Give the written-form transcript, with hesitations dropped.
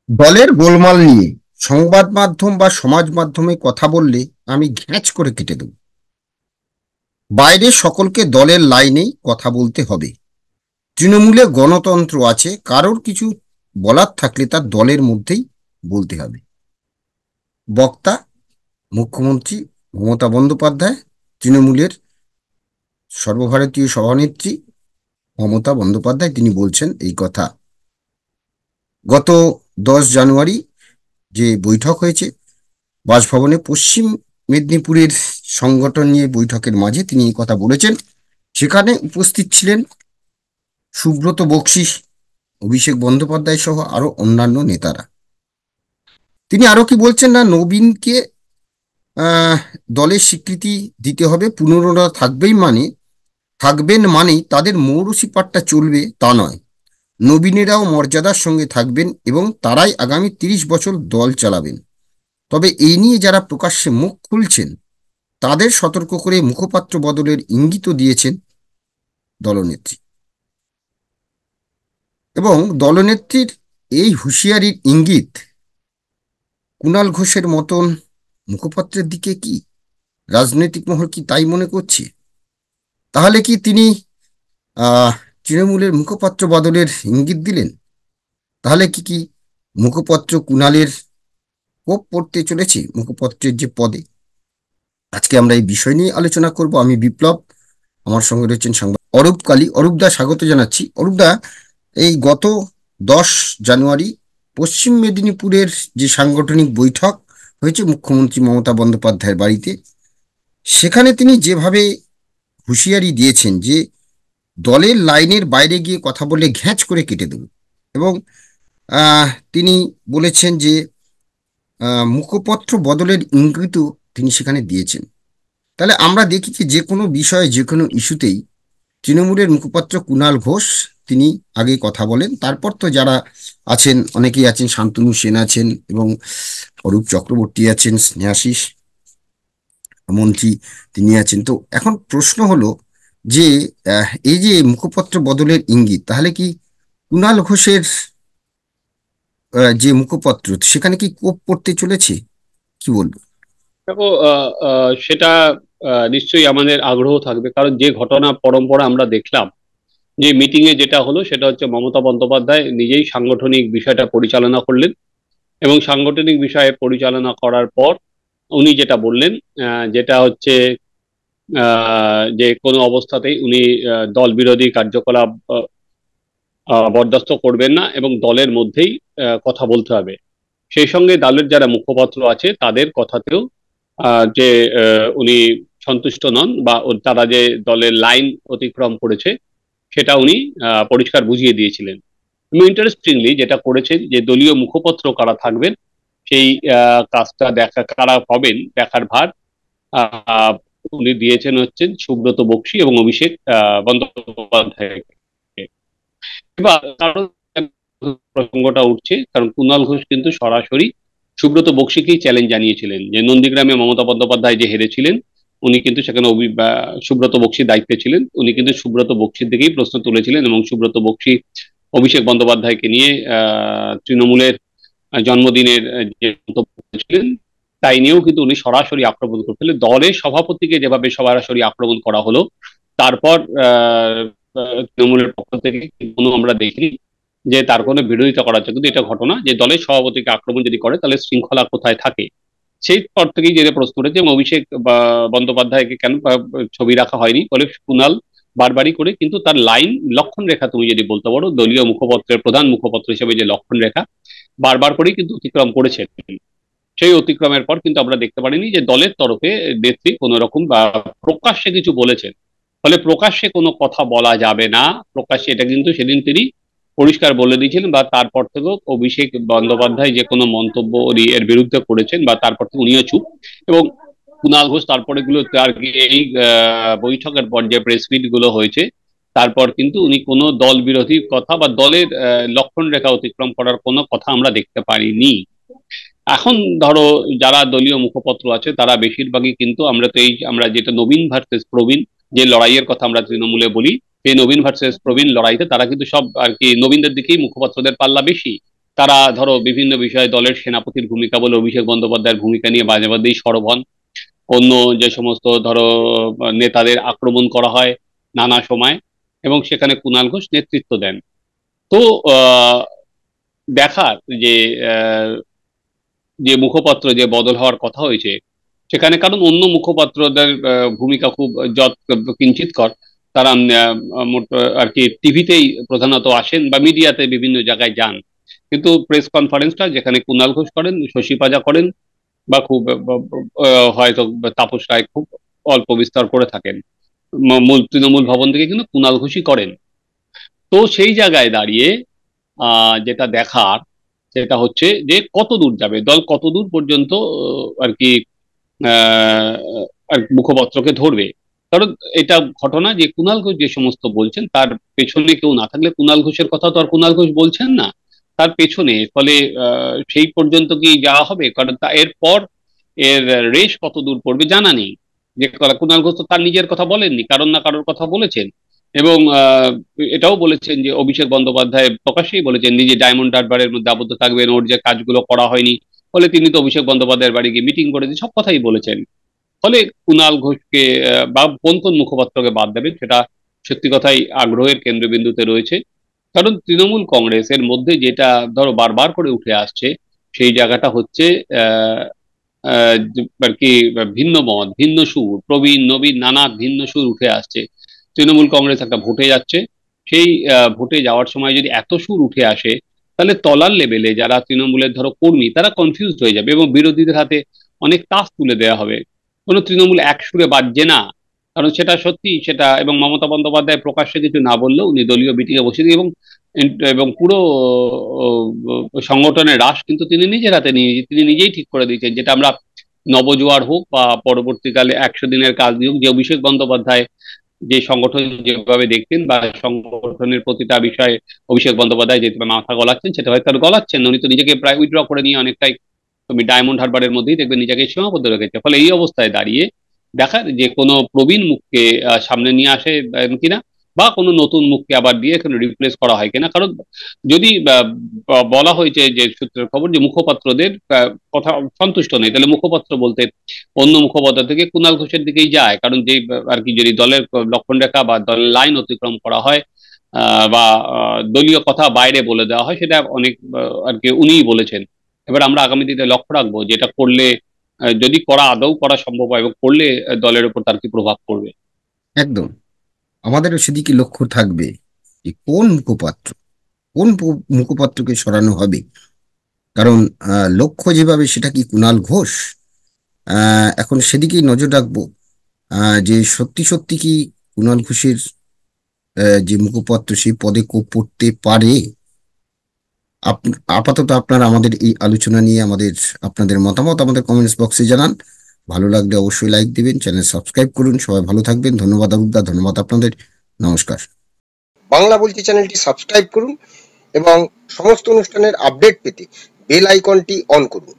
দলের গোলমাল নিয়ে সংবাদ মাধ্যম বা সমাজ মাধ্যমে কথা বললে আমি ঘ্যাঁচ করে কেটে দেব। বাইরে সকলকে দলের লাইনেই কথা বলতে হবে। তৃণমূলে গণতন্ত্র আছে, কারোর কিছু বলার থাকলে তার দলের মধ্যেই বলতে হবে। বক্তা মুখ্যমন্ত্রী মমতা বন্দ্যোপাধ্যায়, তৃণমূলের সর্বভারতীয় সভানেত্রী মমতা বন্দ্যোপাধ্যায়, তিনি বলছেন এই কথা। গত 10 জানুয়ারি যে বৈঠক হয়েছে বাসভবনে, পশ্চিম মেদিনীপুরের সংগঠন নিয়ে বৈঠকের মাঝে তিনি এই কথা বলেছেন। সেখানে উপস্থিত ছিলেন সুব্রত বক্সী, অভিষেক বন্দ্যোপাধ্যায় সহ আরো অন্যান্য নেতারা। তিনি আরো কি বলছেন না, নবীনকে আহ দলের স্বীকৃতি দিতে হবে, পুনররা থাকবেন মানেই তাদের মৌরসি পাট্টা চলবে তা নয়। নবীনেরাও মর্যাদার সঙ্গে থাকবেন এবং তারাই আগামী 30 বছর দল চালাবেন। তবে এই নিয়ে যারা প্রকাশ্যে মুখ খুলছেন তাদের সতর্ক করে মুখপাত্র বদলের ইঙ্গিতও দিয়েছেন দলনেত্রী। এবং দলনেত্রীর এই হুঁশিয়ারির ইঙ্গিত কুণাল ঘোষের মতন মুখপাত্রের দিকে কি রাজনৈতিক মহল কি তাই মনে করছে? তাহলে কি তিনি আহ তৃণমূলের মুখপাত্র বদলের ইঙ্গিত দিলেন? তাহলে কি মুখপাত্র কুণালের কোপ পড়তে চলেছে মুখপাত্রের যে পদে? আজকে আমরা এই বিষয় নিয়ে আলোচনা করব। আমি বিপ্লব, আমার সঙ্গে রয়েছেন সংবাদ অরূপ কালী। অরূপদা, স্বাগত জানাচ্ছি। অরূপদা, এই গত 10 জানুয়ারি পশ্চিম মেদিনীপুরের যে সাংগঠনিক বৈঠক হয়েছে মুখ্যমন্ত্রী মমতা বন্দ্যোপাধ্যায়ের বাড়িতে, সেখানে তিনি যেভাবে হুঁশিয়ারি দিয়েছেন যে দলের লাইনের বাইরে গিয়ে কথা বলে ঘ্যাঁচ করে কেটে দেব, এবং তিনি বলেছেন যে মুখপত্র বদলের ইঙ্গিতও তিনি সেখানে দিয়েছেন। তাহলে আমরা দেখি যে কোনো বিষয়ে, যে কোনো ইস্যুতেই তৃণমূলের মুখপাত্র কুণাল ঘোষ তিনি আগে কথা বলেন, তারপর তো যারা আছেন অনেকেই আছেন, শান্তনু সেন আছেন এবং অরূপ চক্রবর্তী আছেন, স্নেহাশিস মন্ত্রী তিনি আছেন। তো এখন প্রশ্ন হলো যে এই যে মুখপত্র বদলের ইঙ্গিত, তাহলে কি কুণাল ঘোষের যে মুখপত্র সেখানে কি কোপ পড়তে চলেছে? কি বলবো? দেখো, সেটা নিশ্চয়ই আমাদের আগ্রহ থাকবে, কারণ যে ঘটনা পরম্পরা আমরা দেখলাম, যে মিটিং এ যেটা হলো সেটা হচ্ছে মমতা বন্দ্যোপাধ্যায় নিজেই সাংগঠনিক বিষয়টা পরিচালনা করলেন, এবং সাংগঠনিক বিষয়ে পরিচালনা করার পর উনি যেটা বললেন, যেটা হচ্ছে যে কোনো অবস্থাতেই উনি দল বিরোধী কার্যকলাপ বরদাস্ত করবেন না, এবং দলের মধ্যেই কথা বলতে হবে। সেই সঙ্গে দলের যারা মুখপাত্র আছে তাদের কথাতেও যে উনি সন্তুষ্ট নন, বা তারা যে দলের লাইন অতিক্রম করেছে সেটা উনি পরিষ্কার বুঝিয়ে দিয়েছিলেন। ইন্টারেস্টিংলি যেটা করেছেন, যে দলীয় মুখপত্র কারা থাকবেন সেই কাজটা দেখা কারা হবেন দেখার ভার আহ, উনি দিয়েছেন হচ্ছেন সুব্রত বক্সী এবং অভিষেক বন্দ্যোপাধ্যায়কে। এবার কারণ প্রসঙ্গটা উঠছে, কারণ কুণাল ঘোষ কিন্তু সরাসরি সুব্রত বক্সীকেই চ্যালেঞ্জ জানিয়েছিলেন যে নন্দীগ্রামে মমতা বন্দ্যোপাধ্যায় যে হেরেছিলেন, উনি কিন্তু সেখানে সুব্রত বক্সীর দায়িত্বে ছিলেন। উনি কিন্তু সুব্রত বক্সীর দিকেই প্রশ্ন তুলেছিলেন, এবং সুব্রত বক্সী অভিষেক বন্দ্যোপাধ্যায়কে নিয়ে তৃণমূলের জন্মদিনের যে মন্তব্য করেছিলেন তাই নিয়েও কিন্তু উনি সরাসরি আক্রমণ করছিলেন। দলের সভাপতিকে যেভাবে সরাসরি আক্রমণ করা হলো, তারপর তৃণমূলের পক্ষ থেকে কোনো আমরা দেখিনি যে তার কোনো বিরোধিতা করা হচ্ছে। কিন্তু এটা ঘটনা যে দলের সভাপতিকে আক্রমণ যদি করে তাহলে শৃঙ্খলা কোথায় থাকে। সেই পর থেকেই যে প্রশ্ন উঠেছে, এবং অভিষেক বন্দ্যোপাধ্যায়কে কেন ছবি রাখা হয়নি বলে কুণাল বারবারই করে কিন্তু তার লাইন, লক্ষণ রেখা তুমি যদি বলতে পারো, দলীয় মুখপত্রের প্রধান মুখপত্র হিসেবে যে লক্ষণ রেখা বারবার করেই কিন্তু অতিক্রম করেছেন। সেই অতিক্রমের পর কিন্তু আমরা দেখতে পারিনি যে দলের তরফে নেত্রী কোন রকম বা প্রকাশ্যে কিছু বলেছেন। ফলে প্রকাশ্যে কোনো কথা বলা যাবে না, প্রকাশ্যে এটা কিন্তু সেদিন তিনি পরিষ্কার বলে দিয়েছিলেন। বা তারপর থেকেও অভিষেক বন্দ্যোপাধ্যায় যে কোনো মন্তব্য উনি এর বিরুদ্ধে করেছেন, বা তারপর থেকে উনিও চুপ। এবং কুণাল ঘোষ তারপরে গুলো তার এই বৈঠকের পর যে প্রেস মিট গুলো হয়েছে, তারপর কিন্তু উনি কোনো দল বিরোধী কথা বা দলের লক্ষণ রেখা অতিক্রম করার কোনো কথা আমরা দেখতে পারিনি। এখন ধরো যারা দলীয় মুখপত্র আছে তারা বেশিরভাগই কিন্তু, আমরা যেটা নবীন ভার্সেস প্রবীণ যে লড়াইয়ের কথা আমরা তৃণমূলে বলি, এই নবীন ভার্সেস প্রবীণ লড়াইতে তারা কিন্তু সব আর কি নবীনদের দিকেই মুখপাত্রদের পাল্লা বেশি। তারা ধরো বিভিন্ন বিষয়ে দলের সেনাপতির ভূমিকা বলে অভিষেক বন্দ্যোপাধ্যায়ের ভূমিকা নিয়ে মাঝে মাঝেই সরব হন। অন্য যে সমস্ত ধরো নেতাদের আক্রমণ করা হয় নানা সময়, এবং সেখানে কুণাল ঘোষ নেতৃত্ব দেন। তো আহ, দেখার যে আহ, যে মুখপাত্র যে বদল হওয়ার কথা হয়েছে সেখানে, কারণ অন্য মুখপাত্রদের ভূমিকা খুব যৎ কিঞ্চিৎকর। তারা আর কি টিভিতেই প্রধানত আসেন বা মিডিয়াতে বিভিন্ন জায়গায় যান, কিন্তু প্রেস কনফারেন্সটা যেখানে কুণাল ঘোষ করেন, শশী পাজা করেন, বা খুব হয়তো তাপস রায় খুব অল্প বিস্তর করে থাকেন, মূল তৃণমূল ভবন থেকে কিন্তু কুণাল ঘোষই করেন। তো সেই জায়গায় দাঁড়িয়ে যেটা দেখার সেটা হচ্ছে যে কত দূর যাবে দল, কত দূর পর্যন্ত আর কি আহ, আর মুখপত্রকে ধরবে। কারণ এটা ঘটনা যে কুণাল ঘোষ যে সমস্ত বলছেন তার পেছনে কেউ না থাকলে, কুণাল ঘোষের কথা তো আর কুণাল ঘোষ বলছেন না, তার পেছনে, ফলে সেই পর্যন্ত কি যাওয়া হবে? কারণ এরপর এর রেশ কত দূর পড়বে জানা নেই। যে কুণাল ঘোষ তো তার নিজের কথা বলেননি, কারণ না কারোর কথা বলেছেন। এবং এটাও বলেছেন যে অভিষেক বন্দ্যোপাধ্যায় প্রকাশ্যেই বলেছেন নিজে ডায়মন্ড হারবারের মধ্যে আবদ্ধ থাকবেন, ওর যে কাজগুলো করা হয়নি, ফলে তিনি তো অভিষেক বন্দ্যোপাধ্যায়ের বাড়ি গিয়ে মিটিং করে দিয়ে সব কথাই বলেছেন। ফলে কুণাল ঘোষকে বা কোন কোন মুখপাত্রকে বাদ দেবেন সেটা সত্যি কথাই আগ্রহের কেন্দ্রবিন্দুতে রয়েছে। কারণ তৃণমূল কংগ্রেসের মধ্যে যেটা ধরো বারবার করে উঠে আসছে সেই জায়গাটা হচ্ছে আহ আর কি ভিন্ন মত, ভিন্ন সুর, প্রবীণ নবীন নানা ভিন্ন সুর উঠে আসছে। তৃণমূল কংগ্রেস একটা ভোটে যাচ্ছে, সেই ভোটে যাওয়ার সময় যদি এত সুর উঠে আসে তাহলে তলার লেভেলে যারা তৃণমূলের ধরো কর্মী তারা কনফিউজড হয়ে যাবে এবং বিরোধীদের হাতে অনেক তাস তুলে দেওয়া হবে। কোনো তৃণমূল এক সুরে বাজছে না, কারণ সেটা সত্যি সেটা। এবং মমতা বন্দ্যোপাধ্যায় প্রকাশ্যে কিছু না বললেও উনি দলীয় মিটিংয়ে বসে দিয়ে এবং এবং পুরো সংগঠনের রাশ কিন্তু তিনি নিজের হাতে নিয়ে তিনি নিজেই ঠিক করে দিয়েছেন, যেটা আমরা নবজোয়ার হোক বা পরবর্তীকালে 100 দিনের কাজ নিয়োগ, যে অভিষেক বন্দ্যোপাধ্যায় যে সংগঠন যেভাবে দেখতেন বা সংগঠনের প্রতিটা বিষয়ে অভিষেক বন্দ্যোপাধ্যায় যেভাবে মাথা গলাচ্ছেন সেটা হয়তো আর গলাচ্ছেন না। উনি তো নিজেকে প্রায় উইথড্র করে নিয়ে অনেকটাই তুমি ডায়মন্ড হারবারের মধ্যেই দেখবে নিজেকে সীমাবদ্ধ রেখেছে। ফলে এই অবস্থায় দাঁড়িয়ে দেখার যে কোনো প্রবীণ মুখকে সামনে নিয়ে আসে কিনা, বা কোনো নতুন মুখকে আবার দিয়ে এখানে রিপ্লেস করা হয় কিনা। কারণ যদি বলা হয়েছে যে সূত্রের খবর যে মুখপাত্রদের কথা সন্তুষ্ট নেই, তাহলে মুখপাত্র বলতে অন্য মুখপাত্র থেকে কুণাল ঘোষের দিকেই যায়। কারণ যে আর কি যদি দলের লক্ষণ রেখা বা দলের লাইন অতিক্রম করা হয় বা দলীয় কথা বাইরে বলে দেওয়া হয়, সেটা অনেক আর কি উনিই বলেছেন। এবার আমরা আগামী দিনে লক্ষ্য রাখবো যেটা করলে যদি করা আদৌ করা সম্ভব হয় এবং করলে দলের উপর তার কি প্রভাব পড়বে। একদম। আমাদেরও সেদিকে লক্ষ্য থাকবে যে কোন মুখপাত্রকে সরানো হবে। কারণ লক্ষ্য যেভাবে, সেটা কি কুণাল ঘোষ? এখন সেদিকেই নজর রাখবো যে সত্যি সত্যি কি কুণাল ঘোষের যে মুখপাত্র সেই পদে পড়তে পারে। আপাতত আপনারা আমাদের এই আলোচনা নিয়ে আপনাদের মতামত আমাদের কমেন্টস বক্সে জানান। ভালো লাগলে অবশ্যই লাইক দিবেন, চ্যানেল সাবস্ক্রাইব করুন। সবাই ভালো থাকবেন। ধন্যবাদ আবুদা, ধন্যবাদ আপনাদের। নমস্কার। বাংলা বলছি চ্যানেলটি সাবস্ক্রাইব করুন এবং সমস্ত অনুষ্ঠানের আপডেট পেতে বেল আইকনটি অন করুন।